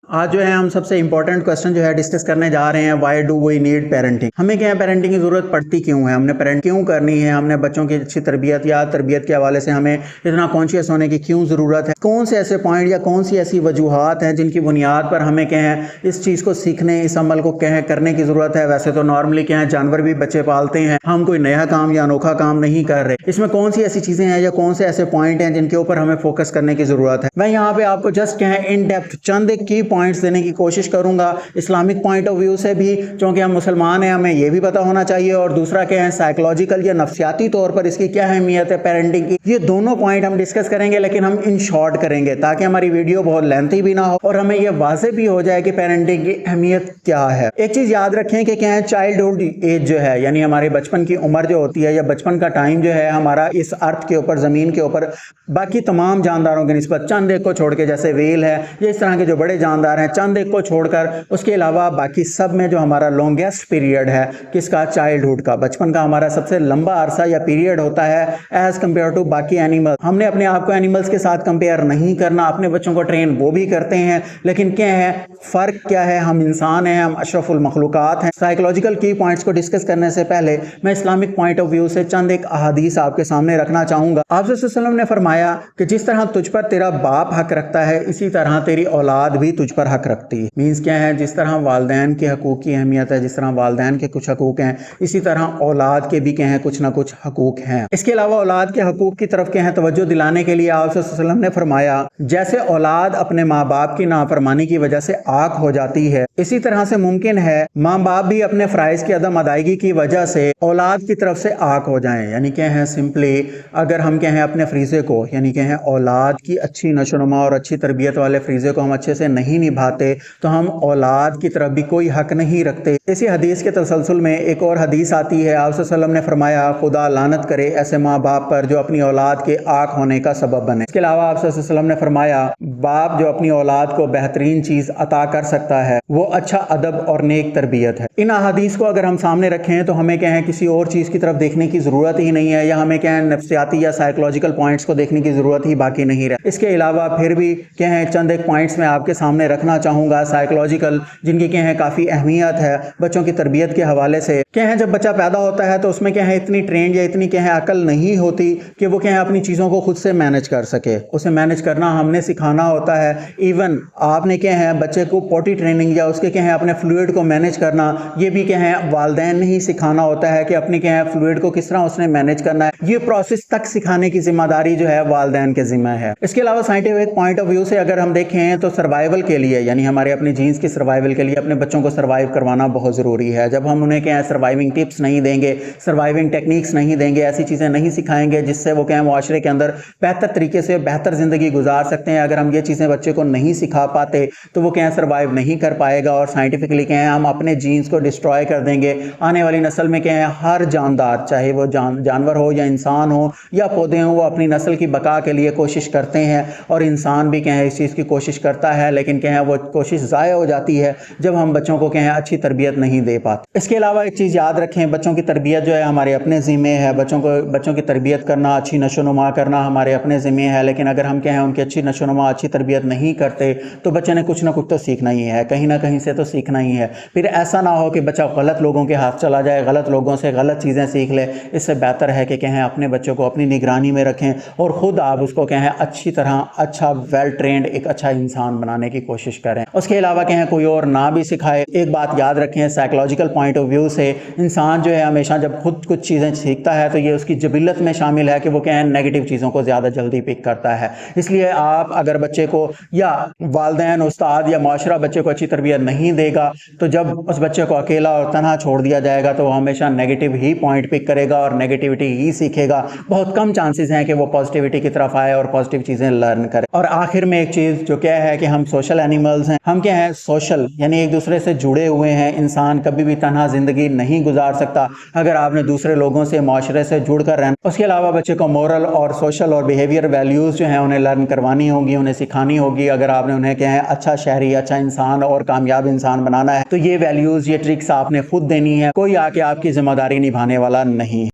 آج جو ہے ہم سب سے امپورٹنٹ کوسچن جو ہے ڈسکس کرنے جا رہے ہیں، why do we need parenting? ہمیں کیا ہے پیرنٹنگ کی ضرورت پڑتی کیوں ہے؟ ہم نے پیرنٹ کیوں کرنی ہے؟ ہم نے بچوں کی اچھی تربیت یا تربیت کے حوالے سے ہمیں اتنا کانشیس ہونے کی کیوں ضرورت ہے؟ کون سے ایسے پوائنٹ یا کون سی ایسی وجوہات ہیں جن کی بنیاد پر ہمیں کیا ہے اس چیز کو سیکھنے، اس عمل کو کیا ہے کرنے کی ضرورت ہے؟ ویسے تو نارملی کیا ہے جانور بھی بچے پالتے ہیں، ہم کوئی نیا کام یا انوکھا کام نہیں کر رہے۔ اس میں کون سی ایسی چیزیں ہیں یا کون سے ایسے پوائنٹ ہیں جن کے اوپر ہمیں فوکس کرنے کی ضرورت ہے؟ میں یہاں پہ آپ کو جسٹ کیا ہے ان ڈیپتھ چند کی پوائنٹس دینے کی کوشش کروں گا، اسلامک پوائنٹ آف ویو سے بھی، چونکہ ہم مسلمان ہیں ہمیں یہ بھی پتا ہونا چاہیے، اور دوسرا کیا ہے سائیکولوجیکل یا نفسیاتی طور پر اس کی کیا اہمیت ہے پیرنٹنگ کی۔ یہ دونوں پوائنٹ ہم ڈسکس کریں گے، لیکن ہم ان شارٹ کریں گے تاکہ ہماری ویڈیو بہت لینتھی بھی نہ ہو اور ہمیں یہ واضح بھی ہو جائے کہ پیرنٹنگ کی اہمیت کیا ہے۔ ایک چیز یاد رکھیں کہ کیا ہے چائلڈہڈ ایج جو ہے، یعنی ہمارے بچپن کی عمر جو ہوتی ہے یا بچپن کا ٹائم جو ہے ہمارا اس ارتھ کے اوپر، زمین کے اوپر باقی تمام جانداروں کے نسبت چند ایک کو چھوڑ کے، جیسے ویل ہے یا اس طرح کے جو بڑے جاندار ہیں، چند ایک کو چھوڑ کر اس کے علاوہ باقی سب میں جو ہمارا لانگیسٹ پیریڈ ہے کس کا؟ چائلڈہڈ کا، بچپن کا ہمارا سب سے لمبا عرصہ یا پیریڈ ہوتا ہے ایز کمپیئر ٹو باقی اینیمل۔ ہم نے اپنے آپ کو اینیملز کے ساتھ کمپیئر نہیں کرنا، اپنے بچوں کو ٹرین وہ بھی کرتے ہیں، لیکن کیا ہے فرق کیا ہے؟ ہم انسان ہیں، ہم اشرف المخلوقات ہیں۔ سائیکولوجیکل کی پوائنٹس کو ڈسکس کرنے سے پہلے میں اسلامک پوائنٹ آف ویو سے چند ایک احادیث آپ کے سامنے رکھنا چاہوں گا۔ آپ صلی اللہ علیہ وسلم نے فرمایا کہ جس طرح تجھ پر تیرا باپ حق رکھتا ہے، اسی طرح تیری اولاد بھی تجھ پر حق رکھتی ہے۔ مینز کیا ہے؟ جس طرح والدین کے حقوق کی اہمیت ہے، جس طرح والدین کے کچھ حقوق ہیں، اسی طرح اولاد کے بھی کیا ہیں کچھ نہ کچھ حقوق ہیں۔ اس کے علاوہ اولاد کے حقوق کی طرف کیا ہے توجہ دلانے کے لیے آپ صلی اللہ علیہ وسلم نے فرمایا جیسے اولاد اپنے ماں باپ کی نافرمانی کی وجہ سے آگ ہو جاتی ہے، اسی طرح سے ممکن ہے ماں باپ بھی اپنے فرائض کی عدم ادائیگی کی وجہ سے اولاد کی طرف سے آگ ہو جائیں۔ یعنی کیا ہے سمپلی اگر ہم کیا ہے اپنے فریضے کو، یعنی کیا ہے اولاد کی اچھی نشو و نما اور اچھی تربیت والے فریضے کو ہم اچھے سے نہیں نبھاتے تو ہم اولاد کی طرف بھی کوئی حق نہیں رکھتے۔ اسی حدیث کے تسلسل میں ایک اور حدیث آتی ہے، آپ صلی اللہ علیہ وسلم نے فرمایا خدا لعنت کرے ایسے ماں باپ پر جو اپنی اولاد کے آگ ہونے کا سبب بنے۔ اس کے علاوہ آپ صلی اللہ علیہ وسلم نے فرمایا باپ جو اپنی اولاد کو بہترین چیز عطا کر سکتا ہے وہ اچھا ادب اور نیک تربیت ہے۔ ان احادیث کو اگر ہم سامنے رکھیں تو ہمیں کیا ہے کسی اور چیز کی طرف دیکھنے کی ضرورت ہی نہیں ہے، یا ہمیں کیا ہے نفسیاتی یا سائیکولوجیکل پوائنٹس کو دیکھنے کی ضرورت ہی باقی نہیں رہے۔ اس کے علاوہ پھر بھی کیا ہے چند ایک پوائنٹس میں آپ کے سامنے رکھنا چاہوں گا سائیکولوجیکل، جن کی کیا ہے کافی اہمیت ہے بچوں کی تربیت کے حوالے سے۔ کیا ہے جب بچہ پیدا ہوتا ہے تو اس میں کیا ہے اتنی ٹرینڈ یا اتنی کیا ہے عقل نہیں ہوتی کہ وہ کیا ہے اپنی چیزوں کو خود سے مینج کر سکے۔ اسے مینج کرنا ہم نے سکھانا ہوتا ہے۔ ایون آپ نے کیا ہے بچے کو پوٹی ٹریننگ یا اس کے کیا ہے اپنے فلوئڈ کو مینج کرنا، یہ بھی کیا ہے والدین نے ہی سکھانا ہوتا ہے کہ اپنے کیا ہے فلوئڈ کو کس طرح اس نے مینج کرنا ہے۔ یہ پروسیس تک سکھانے کی ذمہ داری جو ہے والدین کے ذمہ ہے۔ اس کے علاوہ سائنٹیفک پوائنٹ آف ویو سے اگر ہم دیکھیں تو سروائیول کے لیے، یعنی ہمارے اپنے جینز کی سروائیول کے لیے اپنے بچوں کو سروائیو کروانا بہت ضروری ہے۔ جب ہم انہیں کیا ہے سروائیونگ ٹپس نہیں دیں گے، سروائیونگ ٹیکنیکس نہیں دیں گے، ایسی چیزیں نہیں سکھائیں گے جس سے وہ کیا ہے معاشرے کے اندر بہتر طریقے سے بہتر زندگی گزار سکتے ہیں، اگر ہم یہ چیزیں بچے کو نہیں سکھا پاتے تو وہ کیا ہے سروائیو نہیں کر پائے گا، اور سائنٹیفکلی کیا ہے ہم اپنے جینز کو ڈسٹروائے کر دیں گے۔ آنے والی نسل میں کیا ہے ہر جاندار، چاہے وہ جانور ہو یا انسان ہو یا پودے ہوں، وہ اپنی نسل کی بقا کے لیے کوشش کرتے ہیں، اور انسان بھی کیا ہے اس چیز کی کوشش کرتا ہے، لیکن کیا ہے وہ کوشش ضائع ہو جاتی ہے جب ہم بچوں کو کیا ہے اچھی تربیت نہیں دے پاتے۔ اس کے علاوہ ایک چیز یاد رکھیں، بچوں کی تربیت جو ہے ہمارے اپنے ذمہ ہے، بچوں کی تربیت کرنا، اچھی نشو و نما کرنا ہمارے اپنے ذمہ ہے، لیکن اگر ہم کیا ہے ان کی اچھی نشو و نما، اچھی تربیت نہیں کرتے تو بچے نے کچھ نہ کچھ تو سیکھنا ہی ہے، کہیں نہ کہیں سے تو سیکھنا ہی ہے۔ پھر ایسا نہ ہو کہ بچہ غلط لوگوں کے ہاتھ چلا جائے، غلط لوگوں سے غلط چیزیں سیکھ لے۔ اس سے بہتر ہے کہ کیا ہے اپنے بچوں کو اپنی نگرانی میں رکھیں اور خود آپ اس کو کیا ہے اچھی طرح اچھا ویل ٹرینڈ ایک اچھا انسان بنانے کی کوشش کریں۔ اس کے علاوہ کیا ہے کوئی اور نہ بھی سکھائے۔ ایک بات یاد رکھیں سائیکولوجیکل پوائنٹ آف ویو سے، انسان جو ہے ہمیشہ جب خود کچھ چیزیں سیکھتا ہے تو یہ اس کی جبلت میں شامل ہے کہ وہ کیا ہے نیگیٹو چیزوں کو زیادہ جلدی پک کرتا ہے۔ اس لیے آپ اگر بچے کو یا والدین، استاد یا معاشرہ بچے کو اچھی تربیت نہیں دے گا تو جب اس بچے کو اکیلا اور تنہا چھوڑ دیا جائے گا تو وہ ہمیشہ نیگیٹو ہی پوائنٹ پک کرے گا اور نیگیٹیوٹی ہی سیکھے گا۔ بہت کم چانسز ہیں کہ وہ پازیٹیوٹی کی طرف آئے اور پازیٹیو چیزیں لرن کرے۔ اور آخر میں ایک چیز جو کیا ہے کہ ہم سوشل اینیملز ہیں، ہم کیا ہیں سوشل، یعنی ایک دوسرے سے جڑے ہوئے ہیں۔ انسان کبھی بھی تنہا زندگی نہیں گزار سکتا اگر آپ نے دوسرے لوگوں سے، معاشرے سے جڑ کر رہنا۔ اس کے علاوہ بچے کو مورل اور سوشل اور بیہیویئر ویلیوز جو ہیں انہیں لرن کروانی ہوگی، انہیں سکھانی ہوگی۔ اگر آپ نے انہیں کیا ہے اچھا شہری، اچھا انسان اور کامیاب انسان بنانا ہے تو یہ ویلیوز، یہ ٹرکس آپ نے خود دینی ہے، کوئی آ کے آپ کی ذمہ داری نبھانے والا نہیں۔